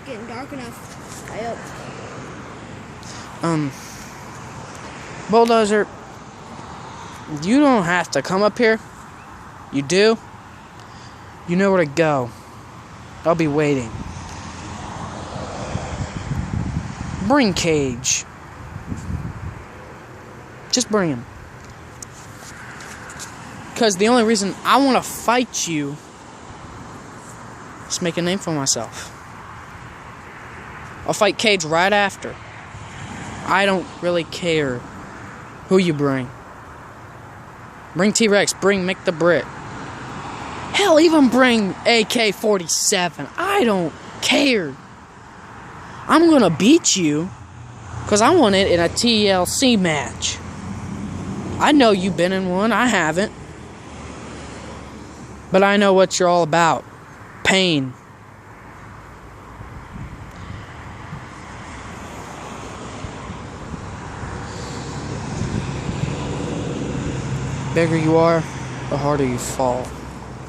getting dark enough. I up. Bulldozer, you don't have to come up here. You do? You know where to go. I'll be waiting. Bring Kage. Just bring him. Because the only reason I want to fight you is to make a name for myself. I'll fight Kage right after. I don't really care who you bring. Bring T-Rex, bring Mick the Brit. Hell, even bring AK-47. I don't care. I'm gonna beat you because I want it in a TLC match. I know you've been in one, I haven't. But I know what you're all about. Pain. The bigger you are, the harder you fall.